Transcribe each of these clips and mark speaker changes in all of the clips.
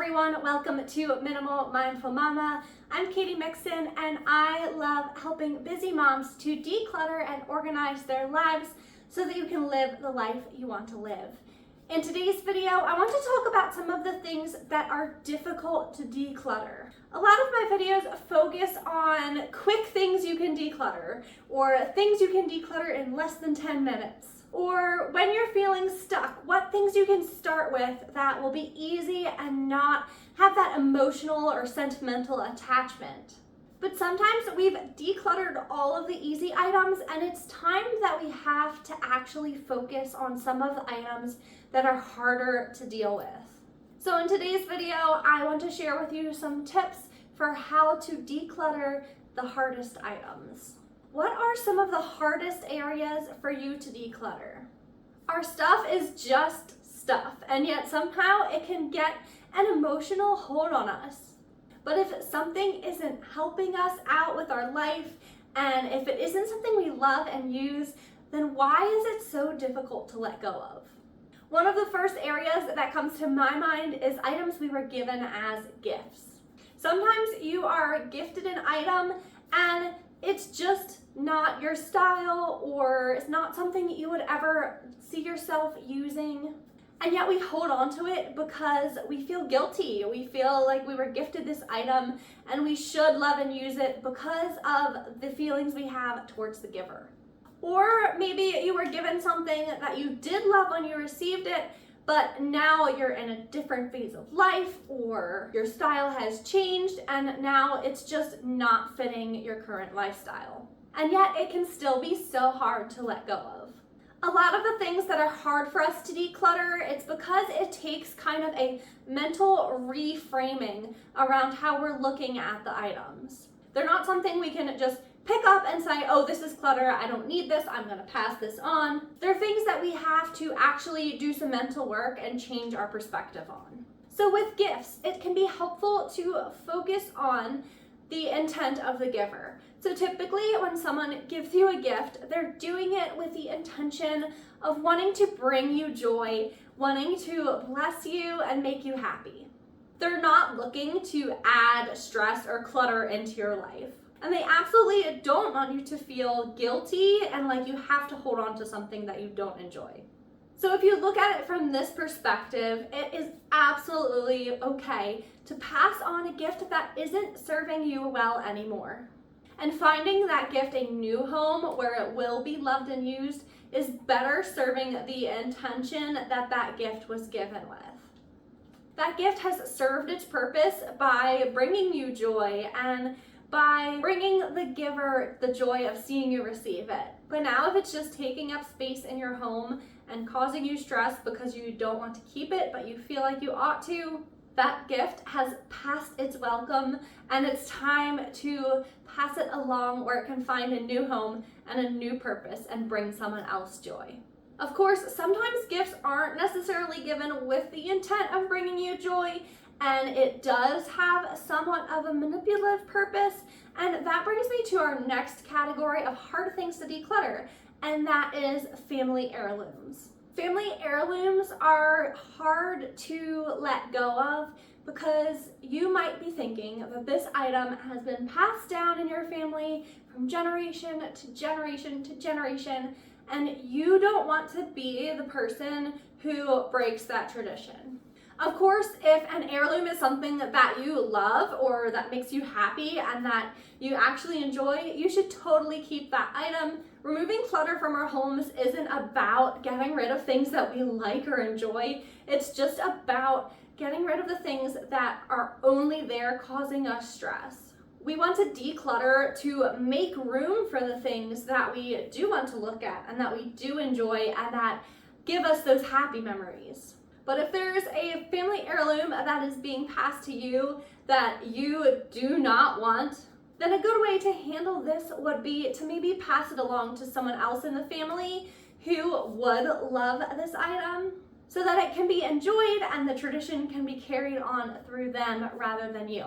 Speaker 1: everyone, welcome to Minimal Mindful Mama. I'm Katie Mixon and I love helping busy moms to declutter and organize their lives so that you can live the life you want to live. In today's video, I want to talk about some of the things that are difficult to declutter. A lot of my videos focus on quick things you can declutter or things you can declutter in less than 10 minutes. Or when you're feeling stuck, what things you can start with that will be easy and not have that emotional or sentimental attachment. But sometimes we've decluttered all of the easy items and it's time that we have to actually focus on some of the items that are harder to deal with. So in today's video, I want to share with you some tips for how to declutter the hardest items. What are some of the hardest areas for you to declutter? Our stuff is just stuff, and yet somehow it can get an emotional hold on us. But if something isn't helping us out with our life, and if it isn't something we love and use, then why is it so difficult to let go of? One of the first areas that comes to my mind is items we were given as gifts. Sometimes you are gifted an item and it's just not your style, or it's not something you would ever see yourself using. And yet we hold on to it because we feel guilty. We feel like we were gifted this item and we should love and use it because of the feelings we have towards the giver. Or maybe you were given something that you did love when you received it, but now you're in a different phase of life, or your style has changed and now it's just not fitting your current lifestyle. And yet it can still be so hard to let go of. A lot of the things that are hard for us to declutter, it's because it takes kind of a mental reframing around how we're looking at the items. They're not something we can just pick up and say, oh, this is clutter, I don't need this, I'm gonna pass this on. They're things that we have to actually do some mental work and change our perspective on. So with gifts, it can be helpful to focus on the intent of the giver. So typically when someone gives you a gift, they're doing it with the intention of wanting to bring you joy, wanting to bless you and make you happy. They're not looking to add stress or clutter into your life. And they absolutely don't want you to feel guilty and like you have to hold on to something that you don't enjoy. So if you look at it from this perspective, it is absolutely okay to pass on a gift that isn't serving you well anymore. And finding that gift a new home where it will be loved and used is better serving the intention that that gift was given with. That gift has served its purpose by bringing you joy and by bringing the giver the joy of seeing you receive it. But now if it's just taking up space in your home and causing you stress because you don't want to keep it, but you feel like you ought to, that gift has passed its welcome and it's time to pass it along where it can find a new home and a new purpose and bring someone else joy. Of course, sometimes gifts aren't necessarily given with the intent of bringing you joy, and it does have somewhat of a manipulative purpose, and that brings me to our next category of hard things to declutter, and that is family heirlooms. Family heirlooms are hard to let go of because you might be thinking that this item has been passed down in your family from generation to generation to generation, and you don't want to be the person who breaks that tradition. Of course, if an heirloom is something that you love or that makes you happy and that you actually enjoy, you should totally keep that item. Removing clutter from our homes isn't about getting rid of things that we like or enjoy. It's just about getting rid of the things that are only there causing us stress. We want to declutter to make room for the things that we do want to look at and that we do enjoy and that give us those happy memories. But if there's a family heirloom that is being passed to you that you do not want, then a good way to handle this would be to maybe pass it along to someone else in the family who would love this item so that it can be enjoyed and the tradition can be carried on through them rather than you.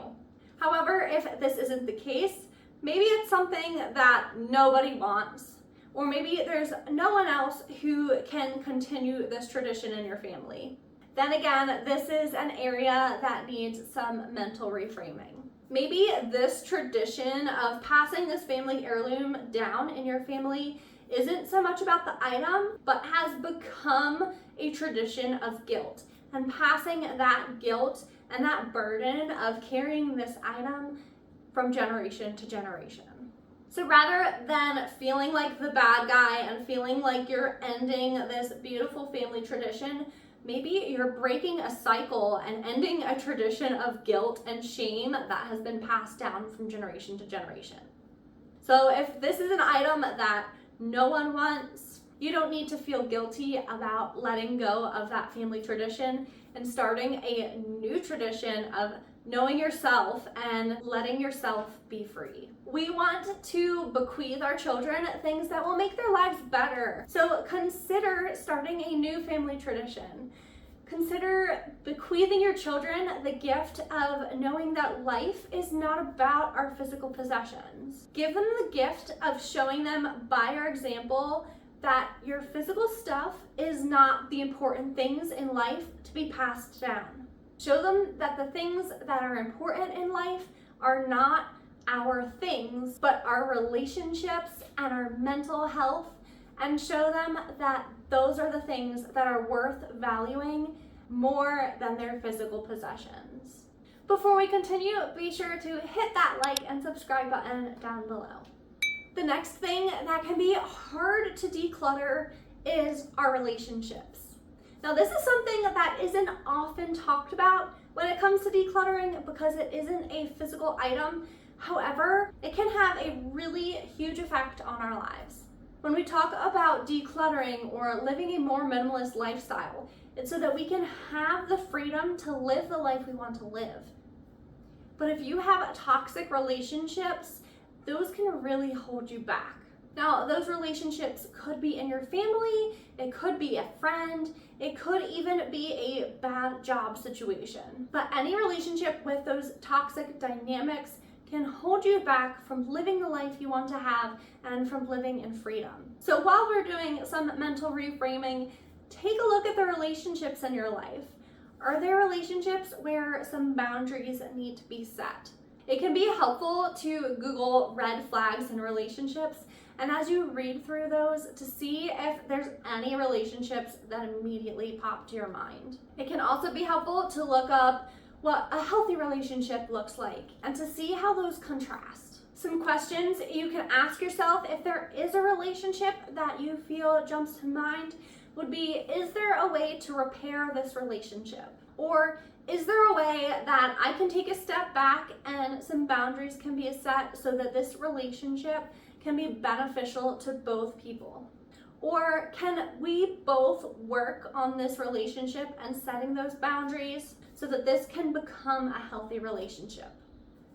Speaker 1: However, if this isn't the case, maybe it's something that nobody wants, or maybe there's no one else who can continue this tradition in your family. then again, this is an area that needs some mental reframing. Maybe this tradition of passing this family heirloom down in your family isn't so much about the item, but has become a tradition of guilt, and passing that guilt and that burden of carrying this item from generation to generation. So rather than feeling like the bad guy and feeling like you're ending this beautiful family tradition, maybe you're breaking a cycle and ending a tradition of guilt and shame that has been passed down from generation to generation. So if this is an item that no one wants, you don't need to feel guilty about letting go of that family tradition and starting a new tradition of knowing yourself and letting yourself be free. We want to bequeath our children things that will make their lives better. So consider starting a new family tradition. Consider bequeathing your children the gift of knowing that life is not about our physical possessions. Give them the gift of showing them by your example that your physical stuff is not the important things in life to be passed down. Show them that the things that are important in life are not our things, but our relationships and our mental health, and show them that those are the things that are worth valuing more than their physical possessions. Before we continue, be sure to hit that like and subscribe button down below. The next thing that can be hard to declutter is our relationships. Now, this is something that isn't often talked about when it comes to decluttering because it isn't a physical item. However, it can have a really huge effect on our lives. When we talk about decluttering or living a more minimalist lifestyle, it's so that we can have the freedom to live the life we want to live. But if you have toxic relationships, those can really hold you back. Now, those relationships could be in your family, it could be a friend, it could even be a bad job situation. But any relationship with those toxic dynamics can hold you back from living the life you want to have and from living in freedom. So while we're doing some mental reframing, take a look at the relationships in your life. Are there relationships where some boundaries need to be set? It can be helpful to Google red flags in relationships, and as you read through those, to see if there's any relationships that immediately pop to your mind. It can also be helpful to look up what a healthy relationship looks like and to see how those contrast. Some questions you can ask yourself if there is a relationship that you feel jumps to mind would be, is there a way to repair this relationship? Or is there a way that I can take a step back and some boundaries can be set so that this relationship can be beneficial to both people? Or can we both work on this relationship and setting those boundaries so that this can become a healthy relationship?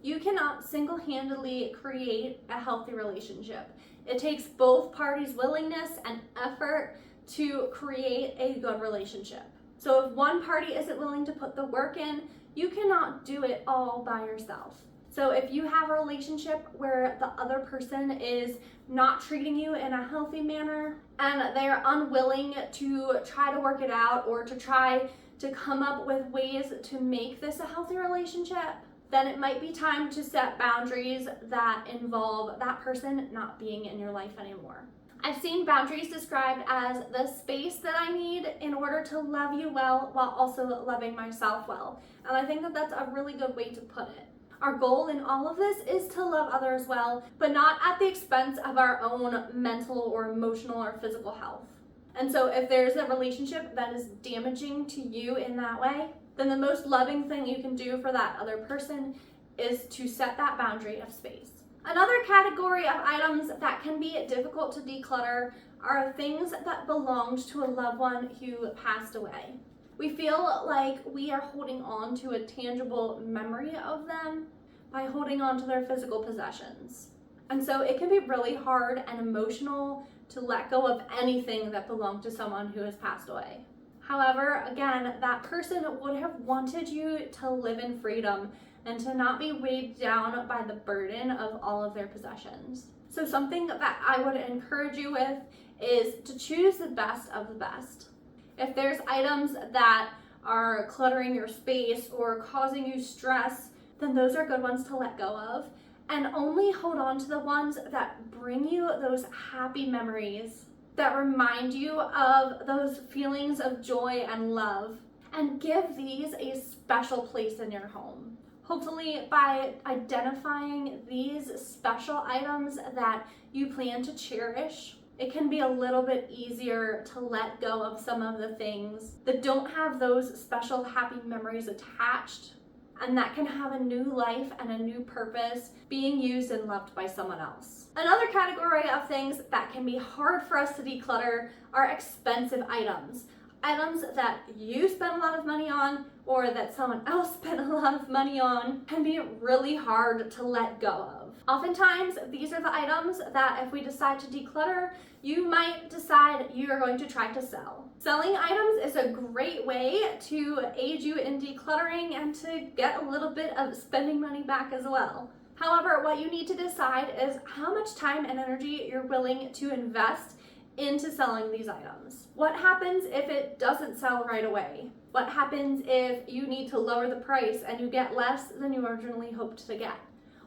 Speaker 1: You cannot single-handedly create a healthy relationship. It takes both parties' willingness and effort to create a good relationship. So if one party isn't willing to put the work in, you cannot do it all by yourself. So if you have a relationship where the other person is not treating you in a healthy manner and they're unwilling to try to work it out or to try to come up with ways to make this a healthy relationship, then it might be time to set boundaries that involve that person not being in your life anymore. I've seen boundaries described as the space that I need in order to love you well while also loving myself well. And I think that that's a really good way to put it. Our goal in all of this is to love others well, but not at the expense of our own mental or emotional or physical health. And so if there's a relationship that is damaging to you in that way, then the most loving thing you can do for that other person is to set that boundary of space. Another category of items that can be difficult to declutter are things that belonged to a loved one who passed away. We feel like we are holding on to a tangible memory of them by holding on to their physical possessions. And so it can be really hard and emotional to let go of anything that belonged to someone who has passed away. However, again, that person would have wanted you to live in freedom and to not be weighed down by the burden of all of their possessions. So something that I would encourage you with is to choose the best of the best. If there's items that are cluttering your space or causing you stress, then those are good ones to let go of. And only hold on to the ones that bring you those happy memories, that remind you of those feelings of joy and love. And give these a special place in your home. Hopefully, by identifying these special items that you plan to cherish, it can be a little bit easier to let go of some of the things that don't have those special happy memories attached, and that can have a new life and a new purpose being used and loved by someone else. Another category of things that can be hard for us to declutter are expensive items. Items that you spend a lot of money on or that someone else spent a lot of money on can be really hard to let go of. Oftentimes, these are the items that if we decide to declutter, you might decide you are going to try to sell. Selling items is a great way to aid you in decluttering and to get a little bit of spending money back as well. However, what you need to decide is how much time and energy you're willing to invest into selling these items. What happens if it doesn't sell right away? What happens if you need to lower the price and you get less than you originally hoped to get?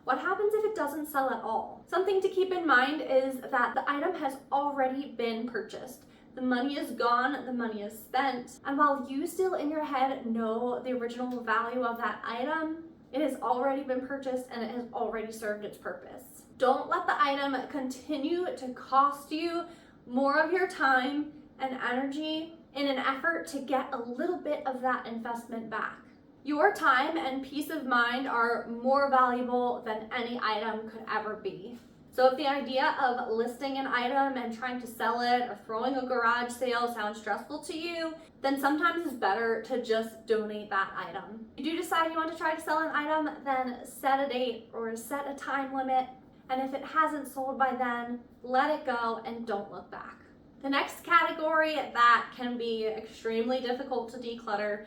Speaker 1: What happens if it doesn't sell at all? Something to keep in mind is that the item has already been purchased. The money is gone, the money is spent, and while you still in your head know the original value of that item, it has already been purchased and it has already served its purpose. Don't let the item continue to cost you more of your time and energy in an effort to get a little bit of that investment back. Your time and peace of mind are more valuable than any item could ever be. So if the idea of listing an item and trying to sell it or throwing a garage sale sounds stressful to you, then sometimes it's better to just donate that item. If you do decide you want to try to sell an item, then set a date or set a time limit. And if it hasn't sold by then, let it go and don't look back. The next category that can be extremely difficult to declutter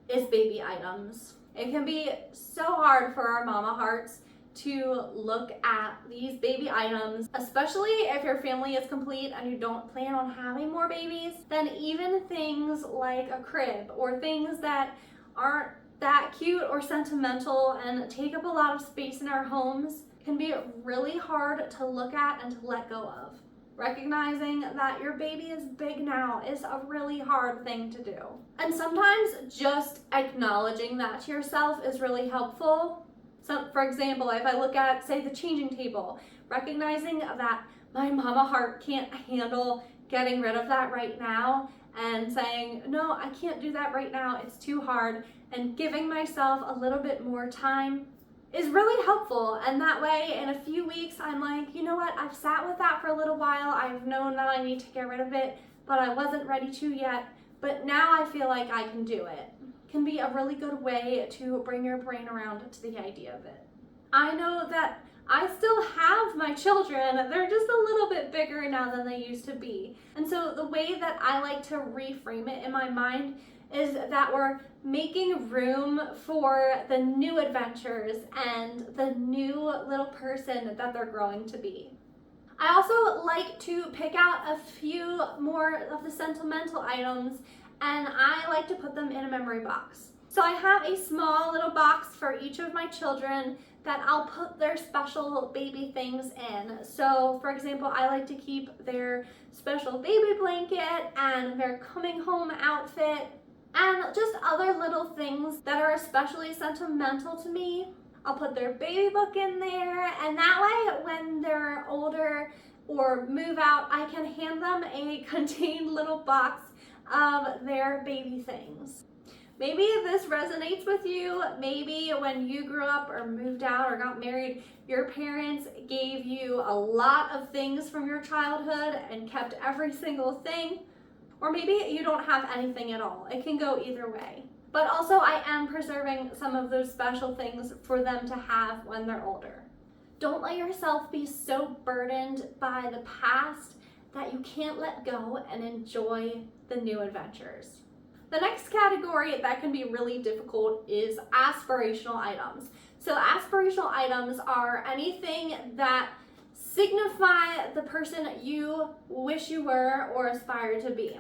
Speaker 1: is baby items. It can be so hard for our mama hearts to look at these baby items, especially if your family is complete and you don't plan on having more babies. Then even things like a crib or things that aren't that cute or sentimental and take up a lot of space in our homes can be really hard to look at and to let go of. Recognizing that your baby is big now is a really hard thing to do. And sometimes just acknowledging that to yourself is really helpful. So, for example, if I look at, say, the changing table, recognizing that my mama heart can't handle getting rid of that right now and saying, no, I can't do that right now, it's too hard, and giving myself a little bit more time is really helpful. And that way in a few weeks I'm like, you know what, I've sat with that for a little while, I've known that I need to get rid of it, but I wasn't ready to yet, but now I feel like I can do it. Can be a really good way to bring your brain around to the idea of it. I know that I still have my children, they're just a little bit bigger now than they used to be. And so the way that I like to reframe it in my mind is that we're making room for the new adventures and the new little person that they're growing to be. I also like to pick out a few more of the sentimental items and I like to put them in a memory box. So I have a small little box for each of my children that I'll put their special baby things in. So for example, I like to keep their special baby blanket and their coming home outfit and just other little things that are especially sentimental to me. I'll put their baby book in there, and that way when they're older or move out, I can hand them a contained little box of their baby things. Maybe this resonates with you. Maybe when you grew up or moved out or got married, your parents gave you a lot of things from your childhood and kept every single thing. Or maybe you don't have anything at all. It can go either way. But also I am preserving some of those special things for them to have when they're older. Don't let yourself be so burdened by the past that you can't let go and enjoy the new adventures. The next category that can be really difficult is aspirational items. So aspirational items are anything that signify the person you wish you were or aspire to be.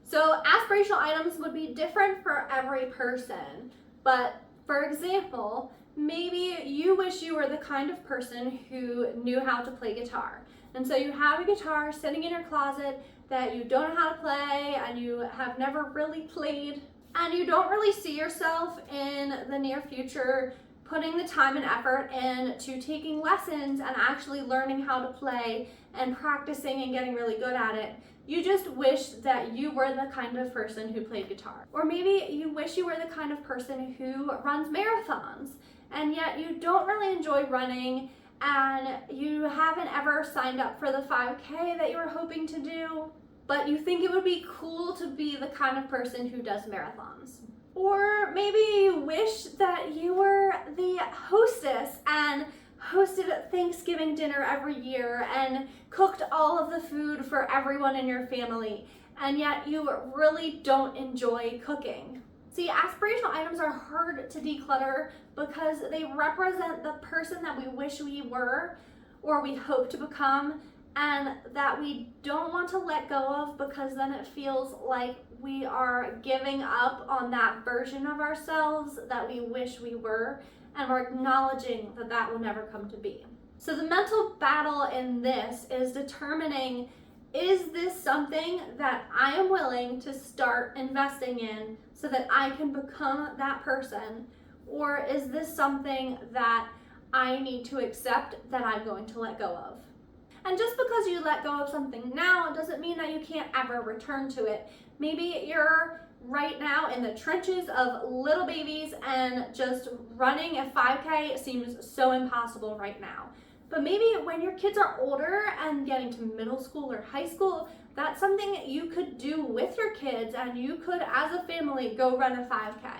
Speaker 1: So aspirational items would be different for every person, but for example, maybe you wish you were the kind of person who knew how to play guitar. And so you have a guitar sitting in your closet that you don't know how to play and you have never really played, and you don't really see yourself in the near future putting the time and effort into taking lessons and actually learning how to play and practicing and getting really good at it. You just wish that you were the kind of person who played guitar. Or maybe you wish you were the kind of person who runs marathons, and yet you don't really enjoy running and you haven't ever signed up for the 5K that you were hoping to do, but you think it would be cool to be the kind of person who does marathons. Or maybe you wish that you were the hostess and hosted Thanksgiving dinner every year and cooked all of the food for everyone in your family, and yet you really don't enjoy cooking. See, aspirational items are hard to declutter because they represent the person that we wish we were or we hope to become, and that we don't want to let go of because then it feels like we are giving up on that version of ourselves that we wish we were, and we're acknowledging that that will never come to be. So the mental battle in this is determining, is this something that I am willing to start investing in so that I can become that person? Or is this something that I need to accept that I'm going to let go of? And just because you let go of something now doesn't mean that you can't ever return to it. Maybe you're right now in the trenches of little babies and just running a 5K seems so impossible right now. But maybe when your kids are older and getting to middle school or high school, that's something you could do with your kids, and you could, as a family, go run a 5K.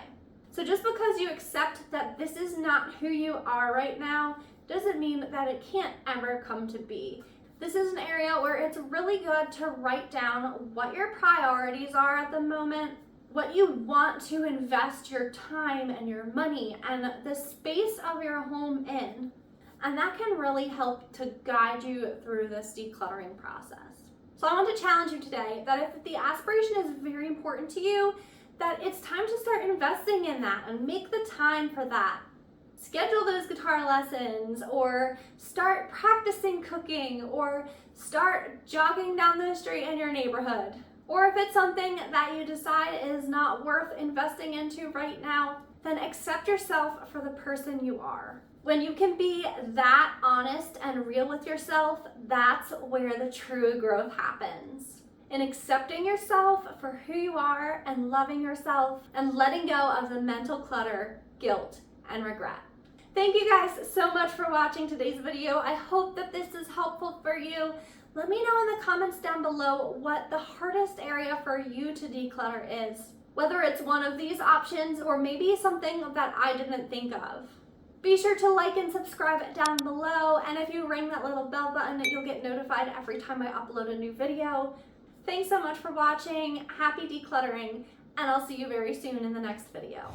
Speaker 1: So just because you accept that this is not who you are right now doesn't mean that it can't ever come to be. This is an area where it's really good to write down what your priorities are at the moment, what you want to invest your time and your money and the space of your home in. And that can really help to guide you through this decluttering process. So I want to challenge you today that if the aspiration is very important to you, that it's time to start investing in that and make the time for that. Schedule those guitar lessons, or start practicing cooking, or start jogging down the street in your neighborhood. Or if it's something that you decide is not worth investing into right now, then accept yourself for the person you are. When you can be that honest and real with yourself, that's where the true growth happens. In accepting yourself for who you are and loving yourself and letting go of the mental clutter, guilt, and regret. Thank you guys so much for watching today's video. I hope that this is helpful for you. Let me know in the comments down below what the hardest area for you to declutter is. Whether it's one of these options or maybe something that I didn't think of. Be sure to like and subscribe down below, and if you ring that little bell button, you'll get notified every time I upload a new video. Thanks so much for watching. Happy decluttering, and I'll see you very soon in the next video.